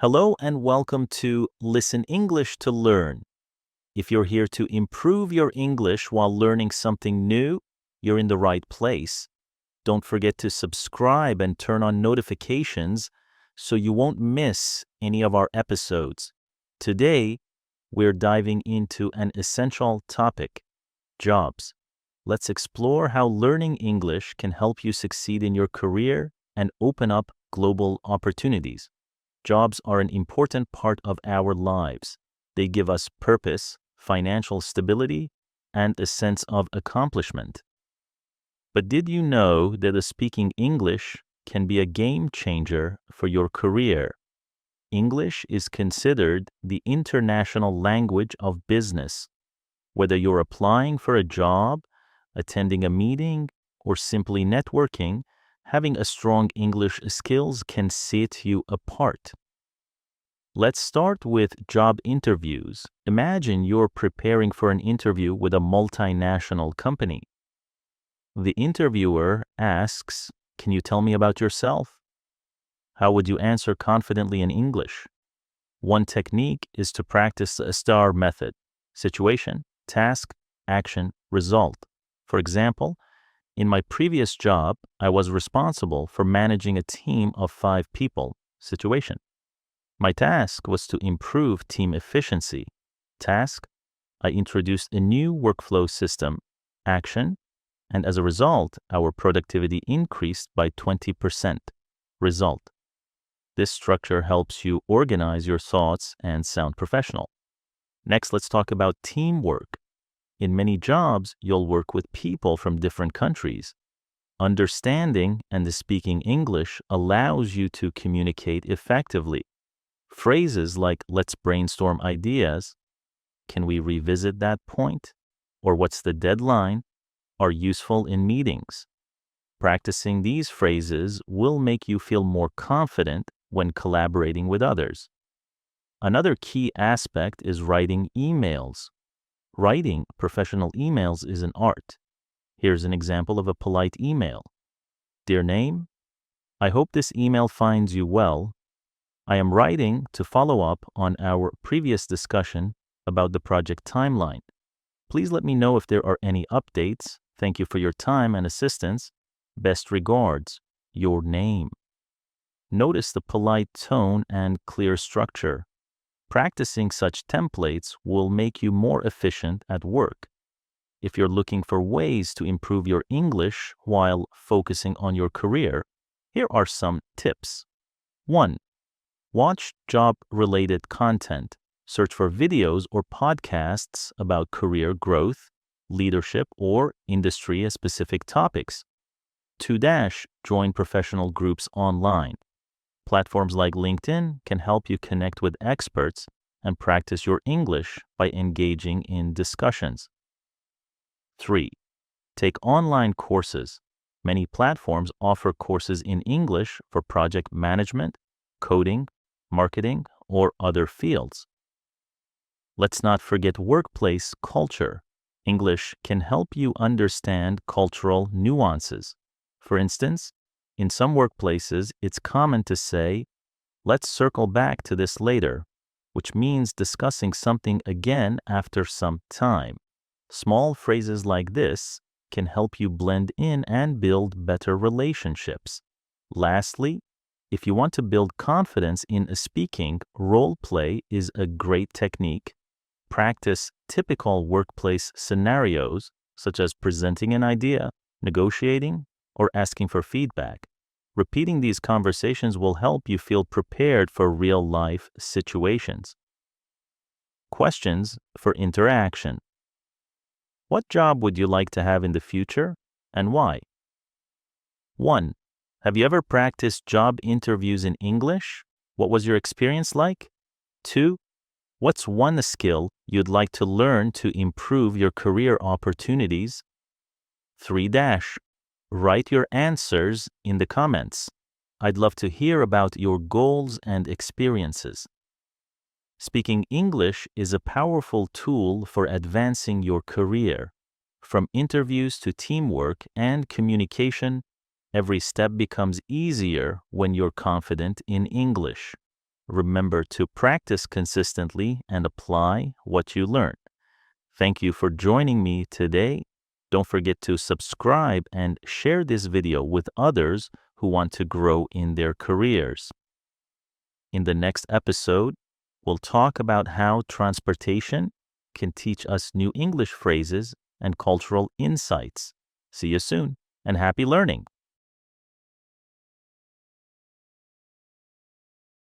Hello and welcome to Listen English to Learn. If you're here to improve your English while learning something new, you're in the right place. Don't forget to subscribe and turn on notifications so you won't miss any of our episodes. Today, we're diving into an essential topic, jobs. Let's explore how learning English can help you succeed in your career and open up global opportunities. Jobs are an important part of our lives. They give us purpose, financial stability, and a sense of accomplishment. But did you know that speaking English can be a game changer for your career? English is considered the international language of business. Whether you're applying for a job, attending a meeting, or simply networking, having a strong English skills can set you apart. Let's start with job interviews. Imagine you're preparing for an interview with a multinational company. The interviewer asks, "Can you tell me about yourself?" How would you answer confidently in English? One technique is to practice the STAR method: situation, task, action, result. For example, in my previous job, I was responsible for managing a team of 5 people. Situation: my task was to improve team efficiency. Task: I introduced a new workflow system. Action: and as a result, our productivity increased by 20%. Result: this structure helps you organize your thoughts and sound professional. Next, let's talk about teamwork. In many jobs, you'll work with people from different countries. Understanding and speaking English allows you to communicate effectively. Phrases like "let's brainstorm ideas," "can we revisit that point," or "what's the deadline," are useful in meetings. Practicing these phrases will make you feel more confident when collaborating with others. Another key aspect is writing emails. Writing professional emails is an art. Here's an example of a polite email. Dear Name, I hope this email finds you well. I am writing to follow up on our previous discussion about the project timeline. Please let me know if there are any updates. Thank you for your time and assistance. Best regards, Your Name. Notice the polite tone and clear structure. Practicing such templates will make you more efficient at work. If you're looking for ways to improve your English while focusing on your career, here are some tips. 1. Watch job-related content. Search for videos or podcasts about career growth, leadership, or industry-specific topics. 2. Join professional groups online. Platforms like LinkedIn can help you connect with experts and practice your English by engaging in discussions. 3. Take online courses. Many platforms offer courses in English for project management, coding, marketing, or other fields. Let's not forget workplace culture. English can help you understand cultural nuances. For instance, in some workplaces, it's common to say, "Let's circle back to this later," which means discussing something again after some time. Small phrases like this can help you blend in and build better relationships. Lastly, if you want to build confidence in speaking, role play is a great technique. Practice typical workplace scenarios, such as presenting an idea, negotiating, or asking for feedback. Repeating these conversations will help you feel prepared for real-life situations. Questions for interaction. What job would you like to have in the future, and why? 1. Have you ever practiced job interviews in English? What was your experience like? 2. What's one skill you'd like to learn to improve your career opportunities? 3. Write your answers in the comments. I'd love to hear about your goals and experiences. Speaking English is a powerful tool for advancing your career. From interviews to teamwork and communication, every step becomes easier when you're confident in English. Remember to practice consistently and apply what you learn. Thank you for joining me today. Don't forget to subscribe and share this video with others who want to grow in their careers. In the next episode, we'll talk about how transportation can teach us new English phrases and cultural insights. See you soon, and happy learning!